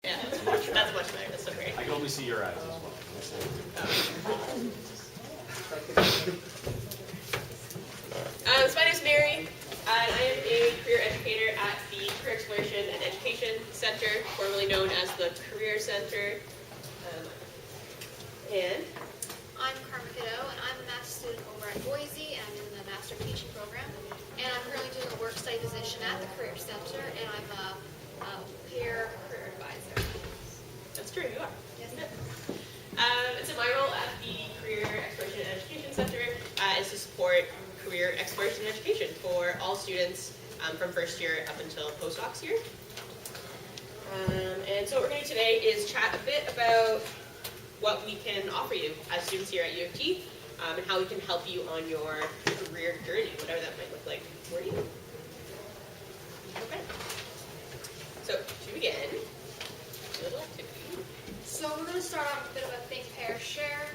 Yeah, that's much better. That's so great. I can only see your eyes as well. So my name is Mary, and I am a career educator at the Career Exploration and Education Center, formerly known as the Career Center. And I'm Karma Cadeau, and I'm a master student over at Boise, and I'm in the Master of Teaching program. And I'm currently doing a Workstudy position at the Career Center, and I'm a peer career advisor. that's true, you are. Yes. So my role at the Career Exploration and Education Center is to support career exploration and education for all students from first year up until postdocs here. And so what we're going to do today is chat a bit about what we can offer you as students here at U of T, and how we can help you on your career journey, whatever that might look like for you. Okay. So to begin, a little activity. So we're going to start off with a bit of a think, pair, share.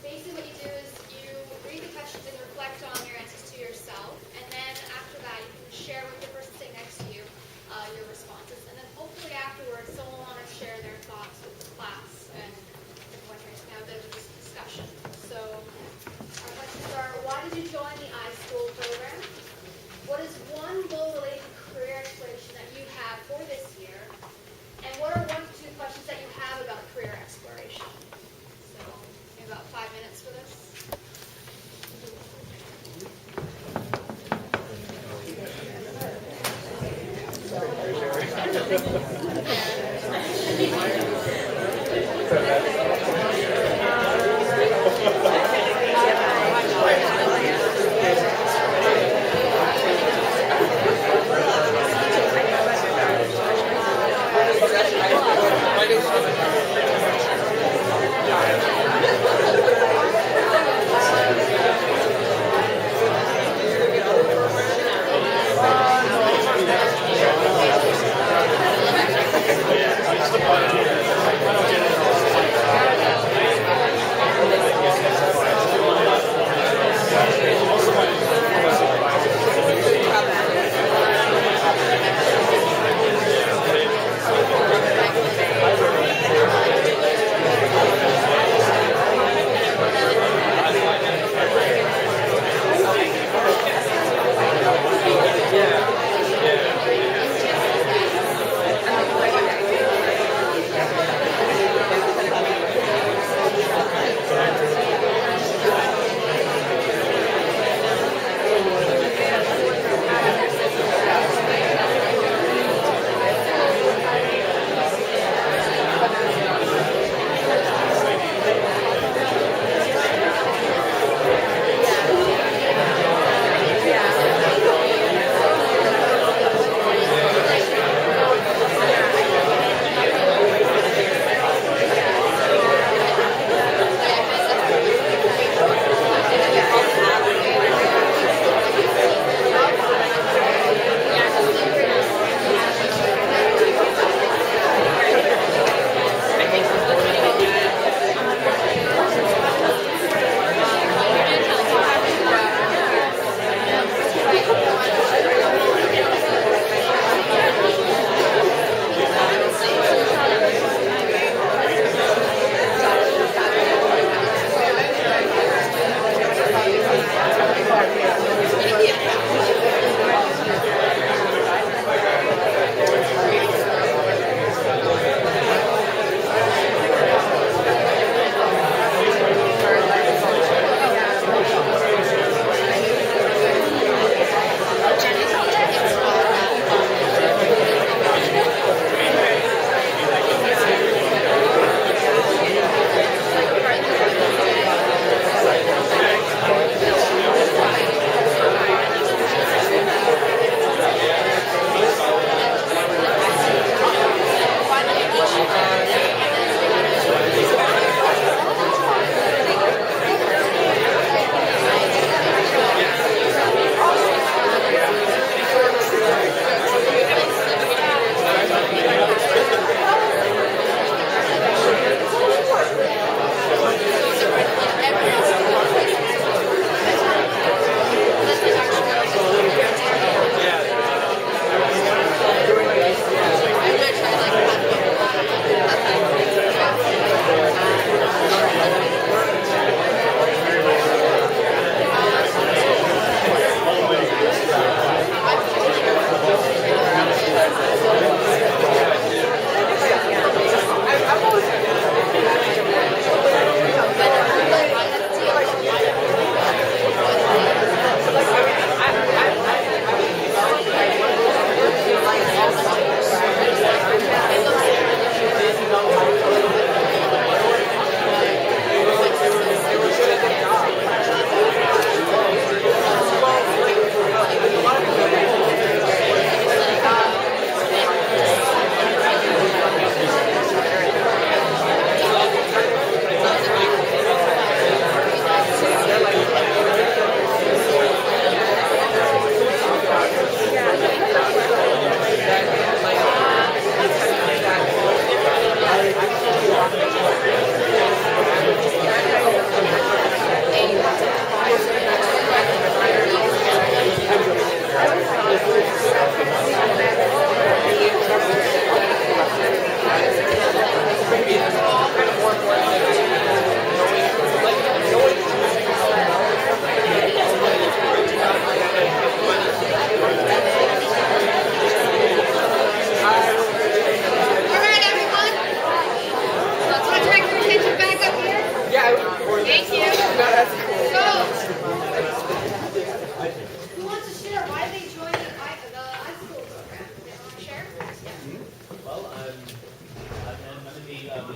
Basically what you do is you read the questions and reflect on your answers to yourself, and then after that you can share with the person sitting next to you your responses, and then hopefully afterwards someone will want to share their thoughts with the class, and everyone here can have a bit of a discussion. So our questions are, why did you join the iSchool program? What is one goal-related career exploration that you have for this year? And what are 1 to 2 questions that you have about career exploration? So, maybe about 5 minutes for this.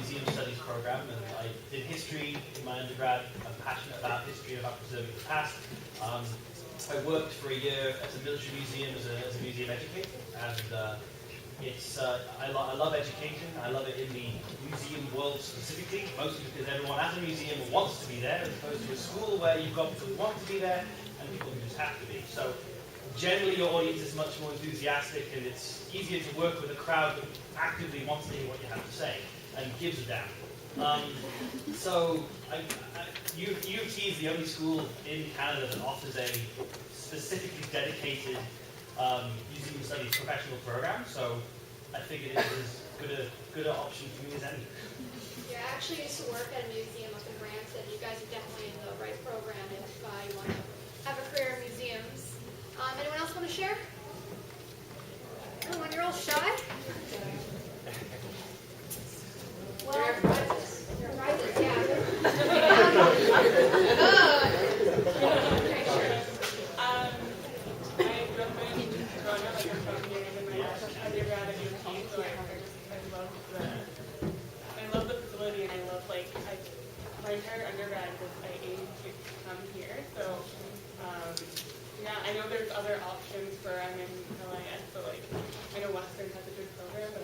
museum studies program, and I did history in my undergrad. I'm passionate about history and about preserving the past. I worked for a year at a military museum as a museum educator, and I love education. I love it in the museum world specifically, mostly because everyone at a museum wants to be there, as opposed to a school where you've got people who want to be there and people who just have to be. So generally your audience is much more enthusiastic, and it's easier to work with a crowd that actively wants to hear what you have to say and gives a damn. So U of T is the only school in Canada that offers a specifically dedicated museum studies professional program, so I figured it was as good an option for me as any. Yeah, I actually used to work at a museum up in Brampton. You guys are definitely in the right program if you want to have a career in museums. Anyone else want to share? Anyone? You're all shy? Well, you're prizes, yeah. I love the facility, and I love my entire undergrad was I aimed to come here. So yeah, I know there's other options for I'm in LIS, so I know Western has a good program, but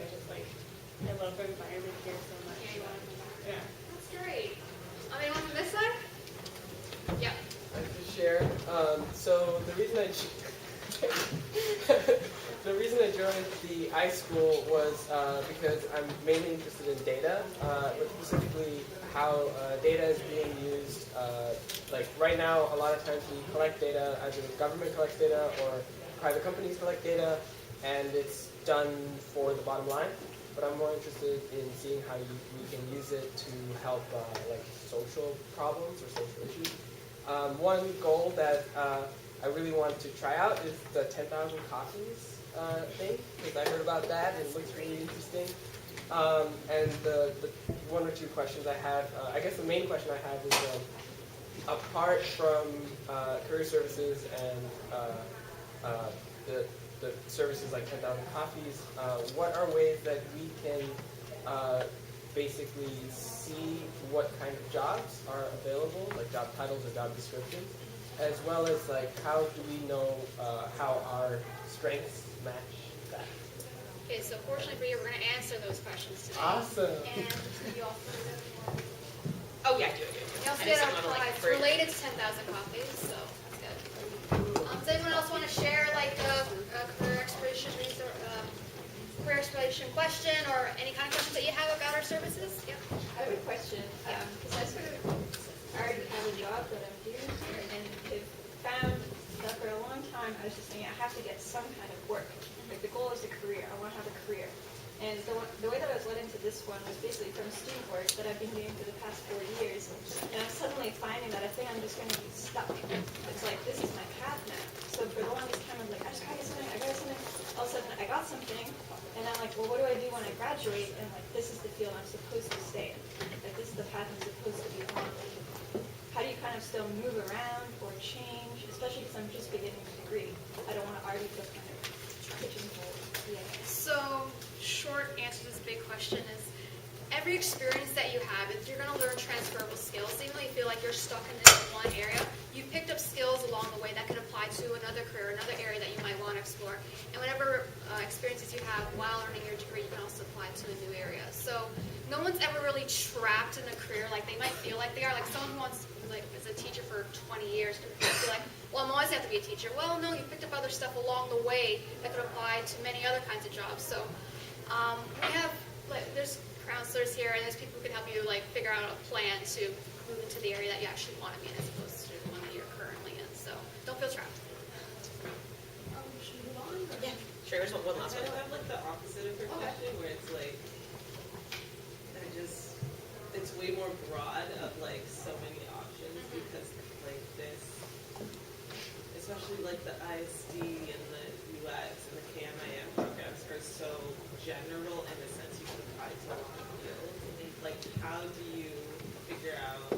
I love the environment here so much. Yeah. That's great. Anyone from this side? Yeah. I can share. So the reason I joined the iSchool was because I'm mainly interested in data, but specifically how data is being used. Like right now, a lot of times we collect data, either the government collects data or private companies collect data, and it's done for the bottom line. But I'm more interested in seeing how we can use it to help like social problems or social issues. One goal that I really want to try out is the 10,000 copies thing, because I heard about that and it looks really interesting. And the one or two questions I have, I guess the main question I have is, apart from career services and the services like 10,000 copies, what are ways that we can basically see what kind of jobs are available, like job titles or job descriptions, as well as like how do we know how our strengths match that? Okay, so fortunately for you, we're going to answer those questions today. Awesome. And you all Oh yeah, I do. You also I get just our don't wanna, prize burn it. related to 10,000 copies, so that's good. Does anyone else want to share like a career exploration question or any kind of questions that you have about our services? Yep. I have a question, because I sort of already have a job that I'm doing here, and have found that for a long time I was just thinking I have to get some kind of work. Like the goal is a career. I want to have a career. And the way that I was led into this one was basically from student work that I've been doing for the past 4 years. And I'm suddenly finding that I think I'm just going to be stuck. It's like, this is my path now. So for the longest time, I was like, I just got something, I got something. All of a sudden, I got something. And I'm like, well, what do I do when I graduate? And like, this is the field I'm supposed to stay in. Like, this is the path I'm supposed to be on. How do you kind of still move around or change? Especially because I'm just beginning a degree. I don't want to already feel kind of pigeonholed. Yeah. So, short answer to this big question is every experience that you have, if you're going to learn transferable skills, even though you feel like you're stuck in this one area, you picked up skills along the way that could apply to another career, another area that you might want to explore. And whatever experiences you have while earning your degree, you can also apply to a new area. So no one's ever really trapped in a career like they might feel like they are. Like someone who wants, like, is a teacher for 20 years could feel like, well, I'm always have to be a teacher. Well, no, you picked up other stuff along the way that could apply to many other kinds of jobs. So we have, like, there's counselors here, and there's people who can help you, like, figure out a plan to move into the area that you actually want to be in as opposed to the one that you're currently in. So don't feel trapped. Should we move on? Yeah, sure. There's one last I one. have like the opposite of her question, where it's like, it's way more broad of like so many options because like this, especially like the ISD and the UX and the KMIM programs are so general in the sense you can apply to a lot of fields. Like, how do you figure out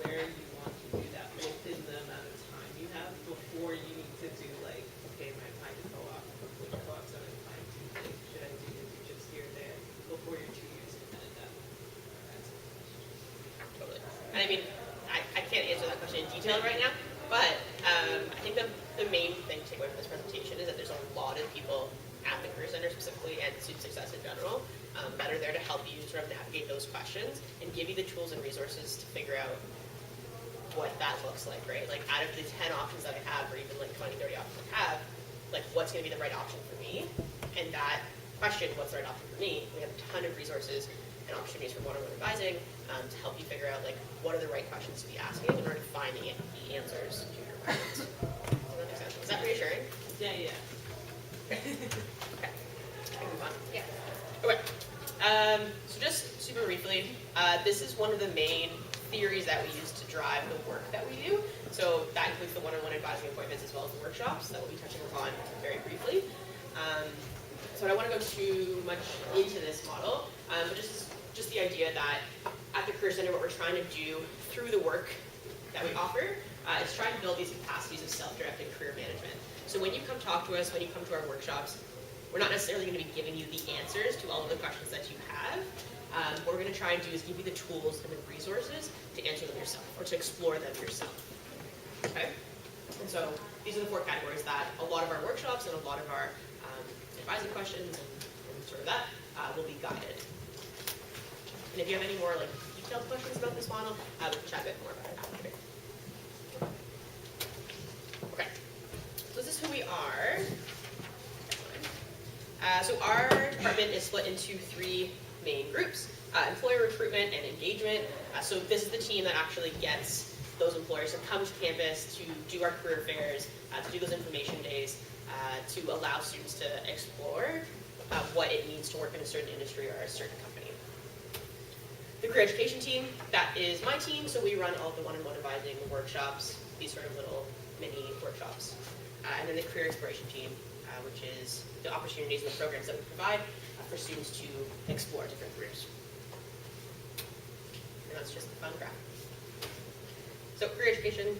where you want to do that within the amount of time you have before you need to do like, okay, my mind is co-op, which co-ops am I applying to? Like, should I do just here or there before you're 2 years in and done? And I mean, I can't answer that question in detail right now, but I think the main thing to take away from this presentation is that there's a lot of people at the Career Center specifically and student success in general that are there to help you sort of navigate those questions and give you the tools and resources to figure out what that looks like, right? Like out of the 10 options that I have, or even like 20, 30 options I have, like what's going to be the right option for me? And that question, what's the right option for me? We have a ton of resources and opportunities for one-on-one advising to help you figure out like what are the right questions to be asking in order to find the answers to your questions. Does that make sense? Is that reassuring? Yeah. Okay. Can we move on? Yeah. Okay. So just super briefly, this is one of the main theories that we use to drive the work that we do. So that includes the one-on-one advising appointments as well as the workshops that we'll be touching upon very briefly. So I don't want to go too much into this model, but just the idea that at the Career Center, what we're trying to do through the work that we offer is trying to build these capacities of self-directed career management. So when you come talk to us, when you come to our workshops, we're not necessarily going to be giving you the answers to all of the questions that you have. What we're going to try and do is give you the tools and the resources to answer them yourself or to explore them yourself. Okay? And so these are the 4 categories that a lot of our workshops and a lot of our advising questions and sort of that will be guided. And if you have any more like detailed questions about this model, we can chat a bit more about it after. Okay. So this is who we are. So our department is split into 3 main groups, employer recruitment and engagement. So this is the team that actually gets those employers to come to campus, to do our career fairs, to do those information days, to allow students to explore what it means to work in a certain industry or a certain company. The career education team, that is my team, so we run all of the one-on-one advising workshops, these sort of little mini workshops. And then the career exploration team, which is the opportunities and the programs that we provide for students to explore different careers. And that's just a fun graph. So career education.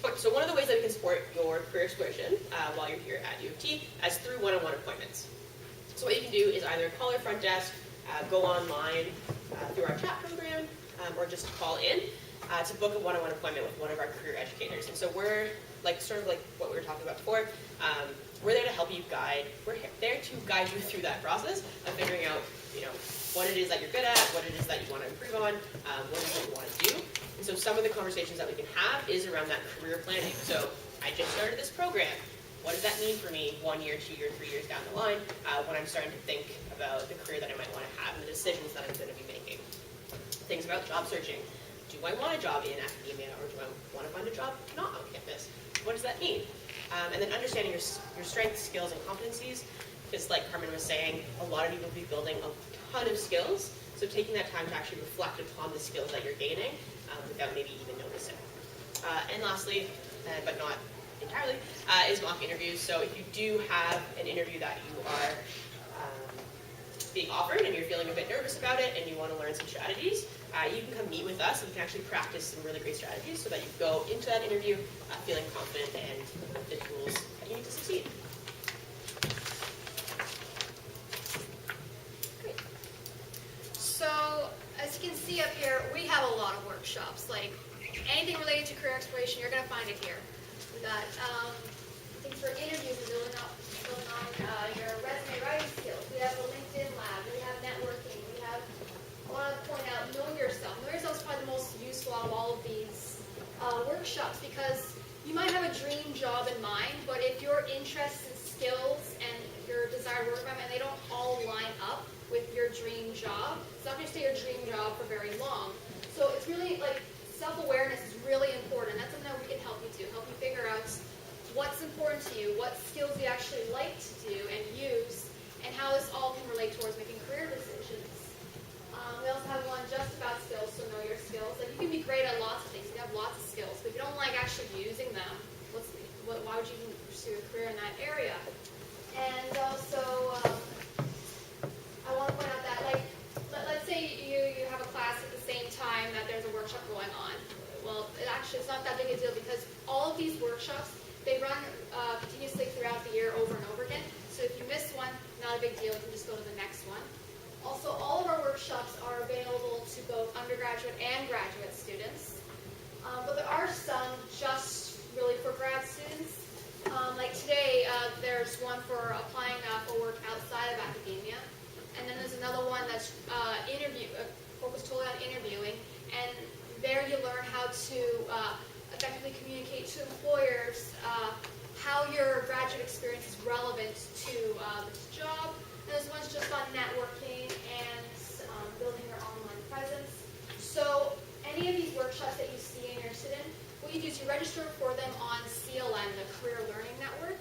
Okay, so one of the ways that we can support your career exploration while you're here at U of T is through one-on-one appointments. So what you can do is either call our front desk, go online through our chat program, or just call in to book a one-on-one appointment with one of our career educators. And so we're sort of like what we were talking about before. We're there to help you guide. We're there to guide you through that process of figuring out, what it is that you're good at, what it is that you want to improve on, what it is that you want to do. And so some of the conversations that we can have is around that career planning. So I just started this program. What does that mean for me 1 year, 2 years, 3 years down the line when I'm starting to think about the career that I might want to have and the decisions that I'm going to be making? Things about job searching. Do I want a job in academia or do I want to find a job not on campus? What does that mean? And then understanding your strengths, skills, and competencies. Because like Carmen was saying, a lot of people will be building a ton of skills. So taking that time to actually reflect upon the skills that you're gaining without maybe even noticing. And lastly, but not entirely, is mock interviews. So if you do have an interview that you are being offered and you're feeling a bit nervous about it and you want to learn some strategies, you can come meet with us and we can actually practice some really great strategies so that you go into that interview feeling confident and with the tools that you need to succeed. Great. So, as you can see up here, we have a lot of workshops. Like anything related to career exploration, you're going to find it here. We got things for interviews and building on your resume writing skills. We have a LinkedIn lab. We have networking. We have, I want to point out, know yourself. Know yourself is probably the most useful out of all of these workshops because you might have a dream job in mind, but if your interests and skills and your desired work environment, they don't all line up with your dream job, it's not going to stay your dream job for very long. So it's really like self-awareness is really important. That's something that we can help you do, help you figure out what's important to you, what skills you actually like to do and use, and how this all can relate towards making career decisions. We also have one just about skills, so know your skills. Like you can be great at lots of things, you have lots of skills, but if you don't like actually using them, why would you even pursue a career in that area? And also, I want to point out that, like, let's say you have a class at the same time that there's a workshop going on. Well, it's not that big a deal because all of these workshops, they run continuously throughout the year over and over again. So if you miss one, not a big deal, you can just go to the next one. Also, all of our workshops are available to both undergraduate and graduate students. But there are some just really for grad students. Like today, there's one for applying for work outside of academia. And then there's another one that's focused totally on interviewing. And there you learn how to effectively communicate to employers how your graduate experience is relevant to this job. And this one's just on networking and building your online presence. So any of these workshops that you see and you're interested in, what you do is you register for them on CLN, the Career Learning Network.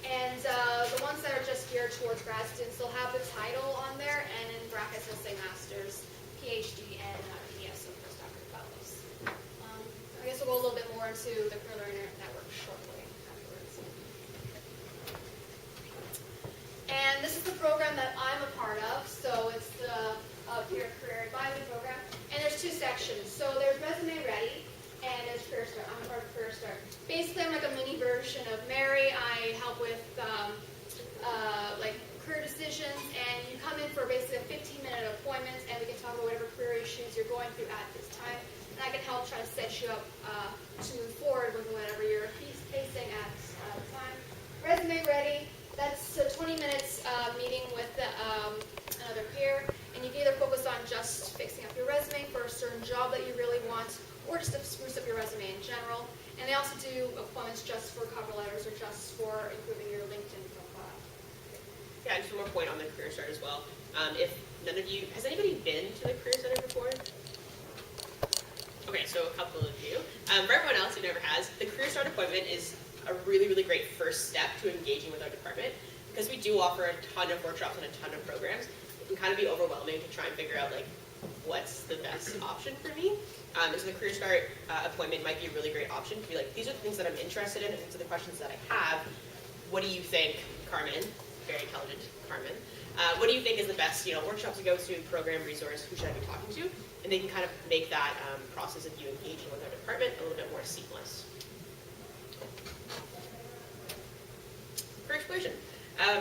And the ones that are just geared towards grad students, they'll have the title on there, and in brackets it'll say Master's, PhD, and PS, so postdoctoral fellows. I guess we'll go a little bit more into the Career Learning Network shortly afterwards. And this is the program that I'm a part of, so it's the Peer Career Advisory Program. And there's two sections. So there's Resume Ready, and there's Career Start. I'm a part of Career Start. Basically, I'm like a mini version of Mary. I help with like career decisions, and you come in for basically a 15-minute appointment, and we can talk about whatever career issues you're going through at this time. And I can help try to set you up to move forward with whatever you're facing at the time. Resume Ready. That's a 20 minutes meeting with another peer, and you can either focus on just fixing up your resume for a certain job that you really want, or just to spruce up your resume in general. And they also do appointments just for cover letters or just for improving your LinkedIn profile. Yeah, and just one more point on the Career Start as well. If none of you, has anybody been to the Career Center before? Okay, so a couple of you. For everyone else who never has, the Career Start appointment is a really, really great first step to engaging with our department, because we do offer a ton of workshops and a ton of programs. It can kind of be overwhelming to try and figure out like what's the best option for me. So the Career Start appointment might be a really great option to be like, these are the things that I'm interested in, and these are the questions that I have. What do you think, Carmen? Very intelligent, Carmen. What do you think is the best, workshop to go to, program, resource? Who should I be talking to? And they can kind of make that process of you engaging with our department a little bit more seamless. Career exploration.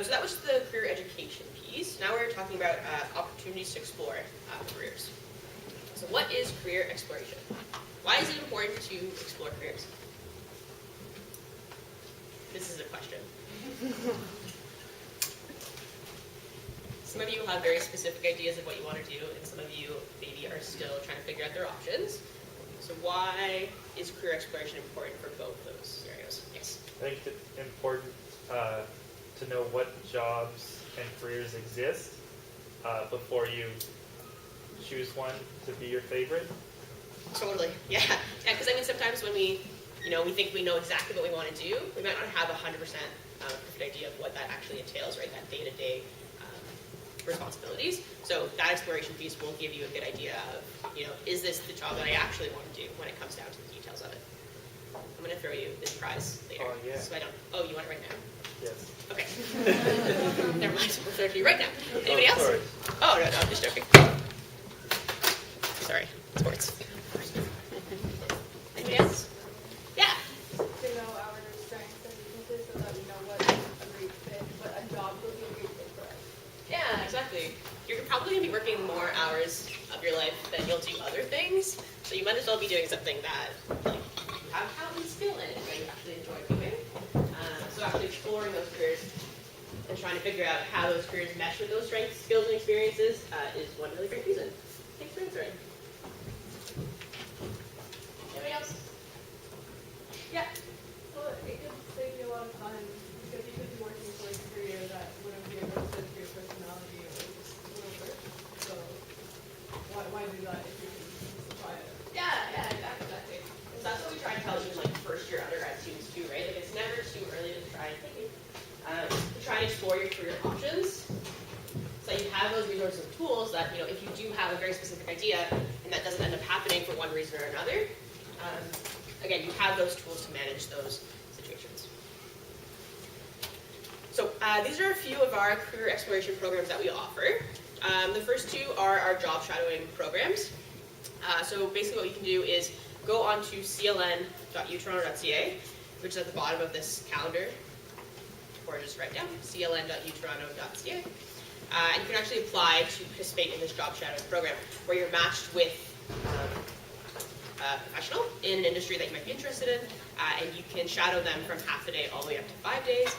So that was the career education piece. Now we're talking about opportunities to explore careers. So what is career exploration? Why is it important to explore careers? This is a question. Some of you will have very specific ideas of what you want to do, and some of you maybe are still trying to figure out their options. So why is career exploration important for both those scenarios? Yes? I think it's important to know what jobs and careers exist before you choose one to be your favorite. Totally, yeah. Because sometimes when we think we know exactly what we want to do, we might not have 100% perfect idea of what that actually entails, right? That day-to-day responsibilities. So that exploration piece will give you a good idea of, is this the job that I actually want to do when it comes down to the details of it. I'm going to throw you this prize later. Oh, yeah. So I don't. Oh, you want it right now? Yes. Okay. Never mind. We'll throw it to you right now. Anybody else? Sorry. Oh, no, I'm just joking. Sorry. Sports. Anybody else? Yeah. To know our strengths and weaknesses so that we know what a great fit, what a job will be a great fit for us. Yeah, exactly. You're probably going to be working more hours of your life than you'll do other things, so you might as well be doing something that you have talent and skill in and that you actually enjoy doing. So actually exploring those careers and trying to figure out how those careers mesh with those strengths, skills, and experiences is one really great reason. Thanks for answering. Anybody else? Yeah. Well, it could save you a lot of time because you could be working for a career that wouldn't be a good fit for your personality or just wouldn't work. So why do that if you can just try it? Yeah, exactly. So that's what we try to tell you, like first-year undergrad students too, right? Like it's never too early to try and explore your career options. So you have those resources and tools that, if you do have a very specific idea and that doesn't end up happening for one reason or another, again, you have those tools to manage those situations. So these are a few of our career exploration programs that we offer. The first two are our job shadowing programs. So basically what you can do is go on to cln.utoronto.ca, which is at the bottom of this calendar, or just write down cln.utoronto.ca. And you can actually apply to participate in this job shadowing program, where you're matched with a professional in an industry that you might be interested in, and you can shadow them from half a day all the way up to 5 days.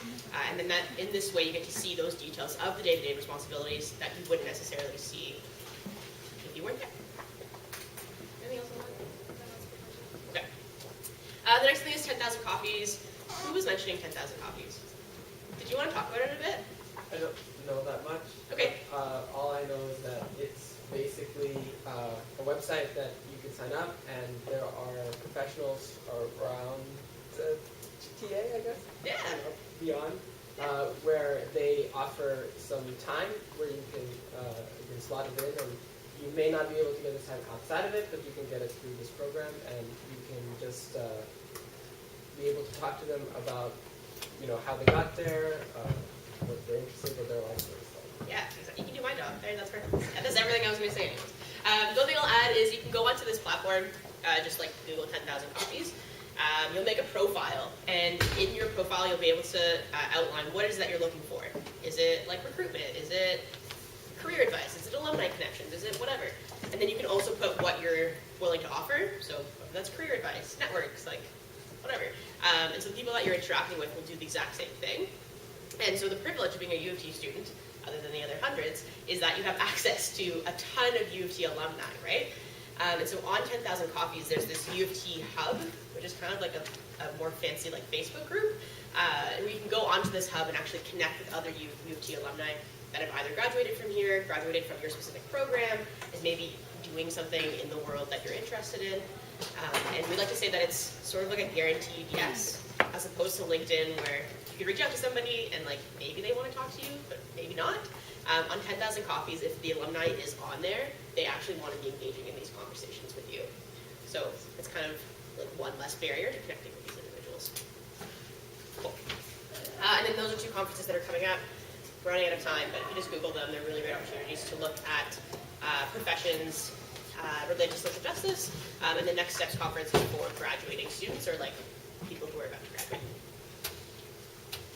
And then in this way, you get to see those details of the day-to-day responsibilities that you wouldn't necessarily see if you weren't there. Anything else on that? Okay. The next thing is 10,000 copies. Who was mentioning 10,000 copies? Did you want to talk about it a bit? I don't know that much. Okay. All I know is that it's basically a website that you can sign up, and there are professionals around the GTA, I guess? Yeah. Beyond, where they offer some time where you can slot it in, and you may not be able to get the time outside of it, but you can get it through this program, and you can just be able to talk to them about, how they got there, what they're interested in, what they're like, sort of stuff. Yeah, exactly. You can do my job. There, that's perfect. And that's everything I was going to say anyways. The only thing I'll add is you can go onto this platform, just like Google 10,000 copies. You'll make a profile, and in your profile you'll be able to outline what it is that you're looking for. Is it like recruitment? Is it career advice? Is it alumni connections? Is it whatever? And then you can also put what you're willing to offer. So that's career advice, networks, like whatever. And so the people that you're interacting with will do the exact same thing. And so the privilege of being a U of T student, other than the other hundreds, is that you have access to a ton of U of T alumni, right? And so on 10,000 copies, there's this U of T hub, which is kind of like a more fancy like Facebook group, where you can go onto this hub and actually connect with other U of T alumni that have either graduated from here, graduated from your specific program, is maybe doing something in the world that you're interested in. And we like to say that it's sort of like a guaranteed yes, as opposed to LinkedIn, where you can reach out to somebody and like maybe they want to talk to you, but maybe not. On 10,000 copies, if the alumni is on there, they actually want to be engaging in these conversations with you. So it's kind of like one less barrier to connecting with these individuals. Cool. And then those are 2 conferences that are coming up. We're running out of time, but if you just Google them, they're really great opportunities to look at professions related to social justice, and the Next Steps conference is for graduating students or like people who are about to graduate.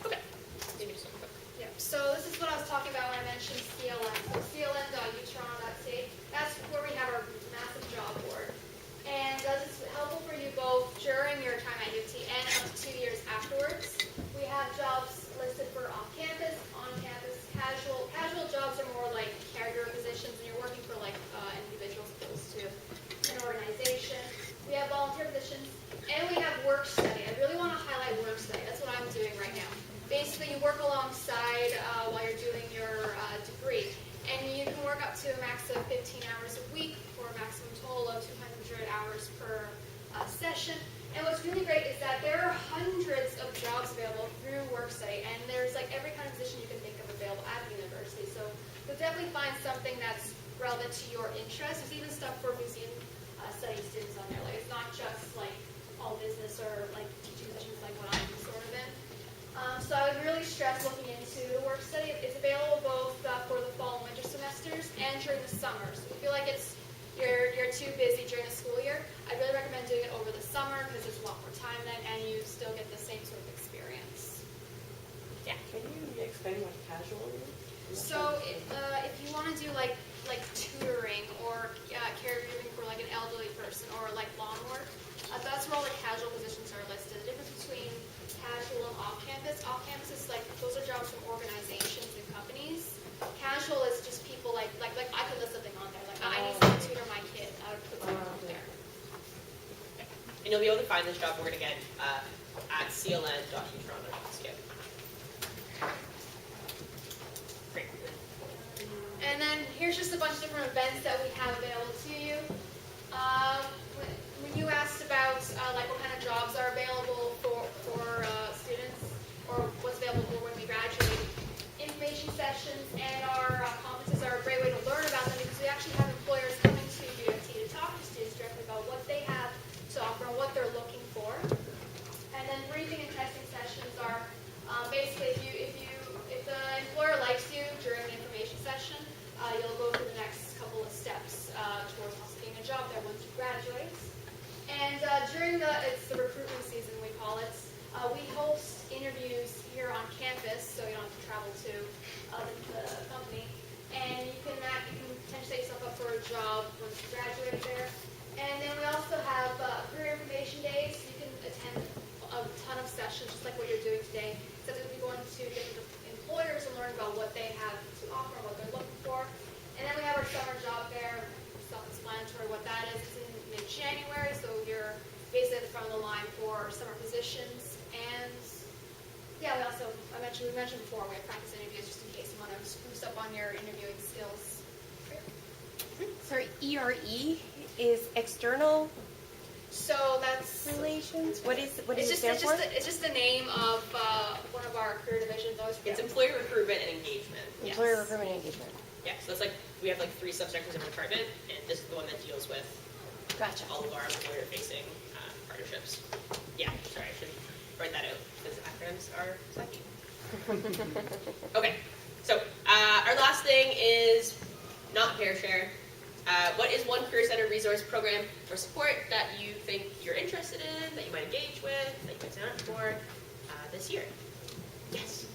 Okay. Maybe just one quick. Yeah, so this is what I was talking about when I mentioned CLN. So cln.utoronto.ca, that's where we have our massive job board. And this is helpful for you both during your time at UT and up to 2 years afterwards. We have jobs listed for off-campus, on-campus, casual. Casual jobs are more like caregiver positions, and you're working for like individuals opposed to an organization. We have volunteer positions, and we have Workstudy. I really want to highlight Workstudy. That's what I'm doing right now. Basically, you work alongside while you're doing your degree, and you can work up to a max of 15 hours a week for a maximum total of 200 hours per session. And what's really great is that there are hundreds of jobs available through Workstudy, and there's like every kind of position you can think of available at the university. So you'll definitely find something that's relevant to your interests. There's even stuff for museum studies students on there. Like it's not just like all business or like teaching positions like what I'm sort of in. So I would really stress looking into Workstudy. It's available both for the fall and winter semesters and during the summer. So if you feel like you're too busy during the school year, I really recommend doing it over the summer because there's a lot more time then, and you still get the same sort of experience. Yeah. Can you explain what casual is? So if you want to do like tutoring or caregiving for like an elderly person or like lawn work, that's where all the casual positions are listed. The difference between casual and off-campus. Off-campus is like those are jobs from organizations and companies. Casual is just people like I could list something on there. Like I need to tutor my kid. I would put something on there. And you'll be able to find this job board again at cln.utoronto.ca. Great. And then here's just a bunch of different events that we have available to you. When you asked about like what kind of jobs are available for students or what's available for when we graduate, information sessions and our conferences are a great way to learn about them because we actually have employers coming to UFT to talk to students directly about what they have to offer and what they're looking for. And then briefing and testing sessions are basically if the employer likes you during the information session, you'll go through the next couple of steps towards also getting a job there once you graduate. And during it's the recruitment season we call it, we host interviews here on campus, so you don't have to travel to the company. summer job fair, self-explanatory what that is. It's in mid-January, so you're basically at the front of the line for summer positions. And yeah, we mentioned before, we have practice interviews just in case you want to spruce up on your interviewing skills. Sorry, ERE is external So that's relations. What is it's it just stand for? it's just the name of one of our career divisions. I always forget. It's employer recruitment and engagement. Yes. Employer recruitment and engagement. Yeah, so that's like, we have like 3 subsectors of the department, and this is the one that deals with Gotcha. all of our employer-facing partnerships. Yeah, sorry, I should write that out, because acronyms are sucky. Okay, so our last thing is not pair share. What is one Career Center resource program or support that you think you're interested in, that you might engage with, that you might sign up for this year? Yes.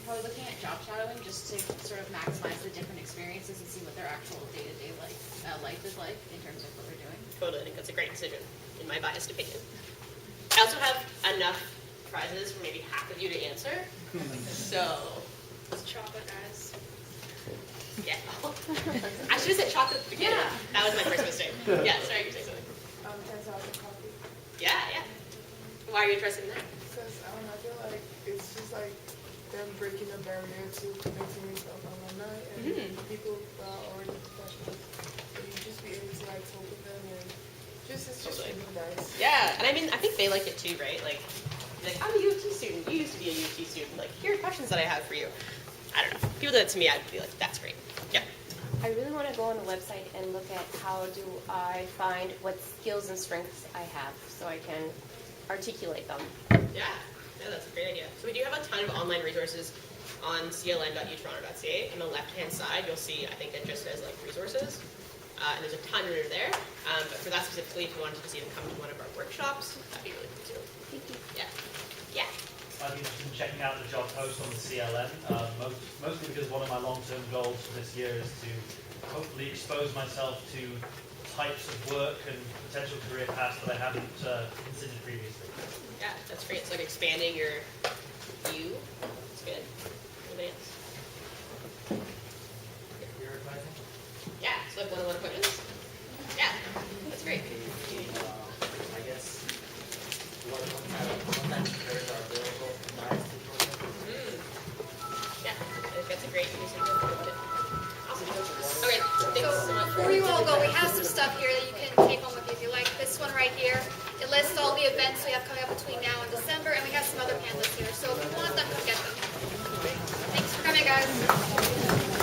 Probably looking at job shadowing just to sort of maximize the different experiences and see what their actual day-to-day life is like in terms of what they're doing. Totally, I think that's a great decision, in my biased opinion. I also have enough prizes for maybe half of you to answer. So, It's chocolate, guys. yeah. I should have said chocolate at the beginning. Yeah. That was my first mistake. Yeah, sorry, you say something. Hands out the coffee. Yeah, yeah. Why are you interested in that? Because I don't know, I feel like it's just like them breaking the barrier to connecting yourself alumni and people that are already professionals. So you just be able to like talk with them and it's just Totally. really nice. Yeah, and I mean, I think they like it too, right? Like I'm a U of T student. You used to be a U of T student. Like, here are questions that I have for you. I don't know. If people did it to me, I'd be like, that's great. Yeah. I really want to go on the website and look at how do I find what skills and strengths I have so I can articulate them. Yeah, that's a great idea. So we do have a ton of online resources on cln.utoronto.ca. On the left-hand side, you'll see, I think it just says like resources. And there's a ton under there. But for that specifically, if you wanted to just even come to one of our workshops, that'd be really cool too. Thank you. Yeah. Yeah. I'd be interested in checking out the job post on the CLN, mostly because one of my long-term goals for this year is to hopefully expose myself to types of work and potential career paths that I haven't considered previously. Yeah, that's great. It's like expanding your view. It's good. Anybody else? Career advising? Yeah, so like one-on-one appointments. Yeah, that's great. I guess what kind of careers are available from the IST program? Yeah, I think that's a great use of it. Awesome. Okay, thanks so much. Before you all go, we have some stuff here that you can take home with you if you like. This one right here, it lists all the events we have coming up between now and December, and we have some other pamphlets here. So if you want them, come get them. Thanks for coming, guys.